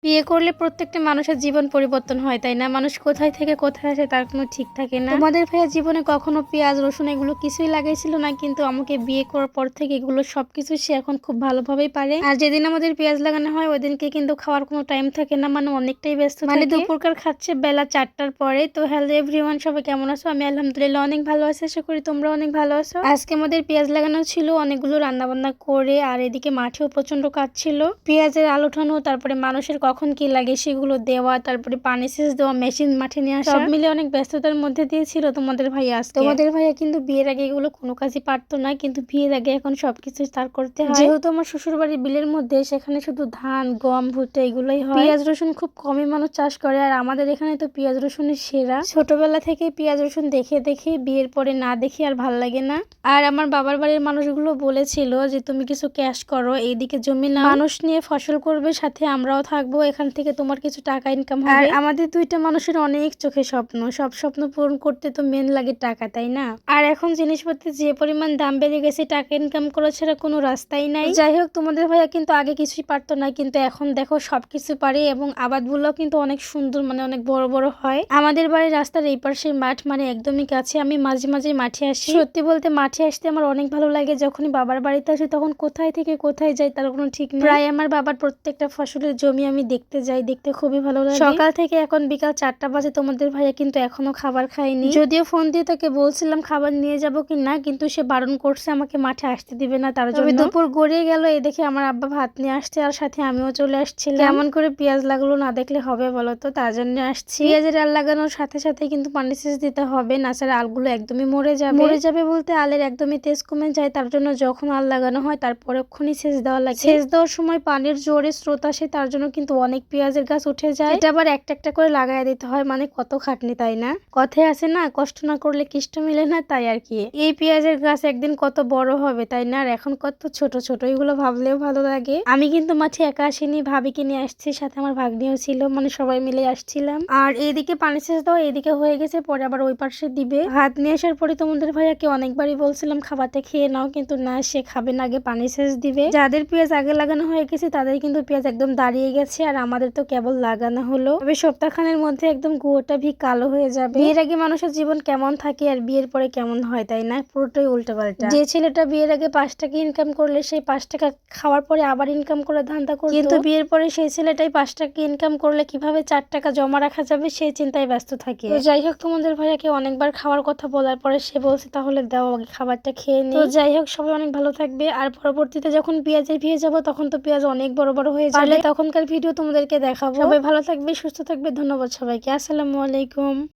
বিয়ে করলে প্রত্যেকটা মানুষের জীবন পরিবর্তন হয়, তাই না? মানুষ কোথায় থেকে কোথায় আসে তার কোনো ঠিক থাকে না। তোমাদের ভাইয়া জীবনে কখনো পেঁয়াজ রসুন এগুলো কিছুই লাগাইছিল না, কিন্তু আমাকে বিয়ে করার পর থেকে এগুলো সবকিছু সে এখন খুব ভালোভাবেই পারে। আর যেদিন আমাদের পেঁয়াজ লাগানো হয় ওই দিনকে কিন্তু খাওয়ার কোনো টাইম থাকে না, মানে অনেকটাই ব্যস্ত থাকে। মানে দুপুরকার খাচ্ছে বেলা 4টার পরে। তো হ্যালো এভরিওয়ান, সবাই কেমন আছো? আমি আলহামদুলিল্লাহ অনেক ভালো আছি, আশা করি তোমরা অনেক ভালো আছো। আজকে আমাদের পেঁয়াজ লাগানো ছিল, অনেকগুলো রান্না বান্না করে, আর এদিকে মাঠেও প্রচন্ড কাজ ছিল। পেঁয়াজের আল উঠানো, তারপরে মানুষের কখন কি লাগে সেগুলো দেওয়া, তারপরে পানি সেচ দেওয়া, মেশিন মাঠে নিয়ে আসা, সব মিলে অনেক ব্যস্ততার মধ্যে দিয়ে ছিল তোমাদের ভাইয়া আজকে। তোমাদের ভাইয়া কিন্তু বিয়ের আগে এগুলো কোনো কাজই পারতো না, কিন্তু বিয়ের আগে এখন সবকিছু তার করতে হয়। যেহেতু আমার শ্বশুর বাড়ির বিলের মধ্যে, সেখানে শুধু ধান গম ভুট্টা এগুলোই হয়। পেঁয়াজ রসুন খুব কমই মানুষ চাষ করে, আর আমাদের এখানে তো পেঁয়াজ রসুনের সেরা। ছোটবেলা থেকে পেঁয়াজ রসুন দেখে দেখে বিয়ের পরে না দেখে আর ভাল লাগে না। আর আমার বাবার বাড়ির মানুষগুলো বলেছিল যে তুমি কিছু ক্যাশ করো, এইদিকে জমি না, মানুষ নিয়ে ফসল করবে, সাথে আমরাও থাকবো, এখান থেকে তোমার কিছু টাকা ইনকাম হবে। আর আমাদের দুইটা মানুষের অনেক চোখে স্বপ্ন, সব স্বপ্ন পূরণ করতে তো মেন লাগে টাকা, তাই না? আর এখন জিনিসপত্রের যে পরিমাণ দাম বেড়ে গেছে, টাকা ইনকাম করা ছাড়া কোনো রাস্তাই নাই। যাই হোক, তোমাদের ভাইয়া কিন্তু আগে কিছুই পারতো না, কিন্তু এখন দেখো সবকিছু পারে, এবং আবাদগুলো কিন্তু অনেক সুন্দর, মানে অনেক বড় বড় হয়। আমাদের বাড়ির রাস্তার এই পাশে মাঠ, মানে একদমই কাছে। আমি মাঝে মাঝে মাঠে আসি। সত্যি বলতে মাঠে আসতে আমার অনেক ভালো লাগে। যখনই বাবার বাড়িতে আসি তখন কোথায় থেকে কোথায় যাই তার কোনো ঠিক নেই। প্রায় আমার বাবার প্রত্যেকটা ফসলের জমি আমি দেখতে যাই, দেখতে খুবই ভালো লাগে। সকাল থেকে এখন বিকাল 4টা বাজে, তোমাদের ভাইয়া কিন্তু এখনো খাবার খায়নি। যদিও ফোন দিয়ে তাকে বলছিলাম খাবার নিয়ে যাব কি না, কিন্তু সে বারণ করছে, আমাকে মাঠে আসতে দিবে না তার জন্য। দুপুর গড়িয়ে গেল, এই দেখে আমার আব্বা ভাত নিয়ে আসছে, আর সাথে আমিও চলে আসছিলাম। কেমন করে পেঁয়াজ লাগলো না দেখলে হবে বলো তো, তার জন্য আসছি। পেঁয়াজের আল লাগানোর সাথে সাথে কিন্তু পানি সেচ দিতে হবে, না ছাড়া আলগুলো একদমই মরে যাবে। মরে যাবে বলতে আলের একদমই তেজ কমে যায়, তার জন্য যখন আল লাগানো হয় তার পরক্ষণই সেচ দেওয়া লাগে। সেচ দেওয়ার সময় পানির জোরে স্রোত আসে, তার জন্য কিন্তু অনেক পেঁয়াজের গাছ উঠে যায়। এটা আবার একটা একটা করে লাগাই দিতে হয়, মানে কত খাটনি, তাই না? কথায় আছে না, কষ্ট না করলে কৃষ্ট মিলে না, তাই আর কি। এই পেঁয়াজের গাছ একদিন কত বড় হবে, তাই না? আর এখন কত ছোট ছোট, এগুলো ভাবলেও ভালো লাগে। আমি কিন্তু মাঠে একা আসিনি, ভাবিকে নিয়ে আসছি, সাথে আমার ভাগ্নিও ছিল, মানে সবাই মিলে আসছিলাম। আর এইদিকে পানি সেচ দাও, এইদিকে হয়ে গেছে, পরে আবার ওই পাশে দিবে। ভাত নিয়ে আসার পরে তোমাদের ভাইয়াকে অনেকবারই বলছিলাম খাবারটা খেয়ে নাও, কিন্তু না, সে খাবে না, আগে পানি সেচ দিবে। যাদের পেঁয়াজ আগে লাগানো হয়ে গেছে তাদের কিন্তু পেঁয়াজ একদম দাঁড়িয়ে গেছে, আর আমাদের তো কেবল লাগানো হলো। তবে সপ্তাহখানের মধ্যে একদম গুঁড়োটা কালো হয়ে যাবে। বিয়ের আগে মানুষের জীবন কেমন থাকে আর বিয়ের পরে কেমন হয়, তাই না? পুরোটাই উল্টাপাল্টা। যে ছেলেটা বিয়ের আগে 5 টাকা ইনকাম করলে সেই 5 টাকা খাওয়ার পরে আবার ইনকাম করে ধান্দা করতো, কিন্তু বিয়ের পরে সেই ছেলেটাই 5 টাকা ইনকাম করলে কিভাবে 4 টাকা জমা রাখা যাবে সেই চিন্তায় ব্যস্ত থাকে। তো যাই হোক, তোমাদের ভাইয়াকে অনেকবার খাওয়ার কথা বলার পরে সে বলছে তাহলে দাও আগে খাবারটা খেয়ে নি। তো যাই হোক, সবাই অনেক ভালো থাকবে। আর পরবর্তীতে যখন পেঁয়াজের ভিয়ে যাবো তখন তো পেঁয়াজ অনেক বড় বড় হয়ে যাবে, তখনকার ভিডিও তোমাদেরকে দেখাবো। সবাই ভালো থাকবে, সুস্থ থাকবে। ধন্যবাদ সবাইকে। আসসালামু আলাইকুম।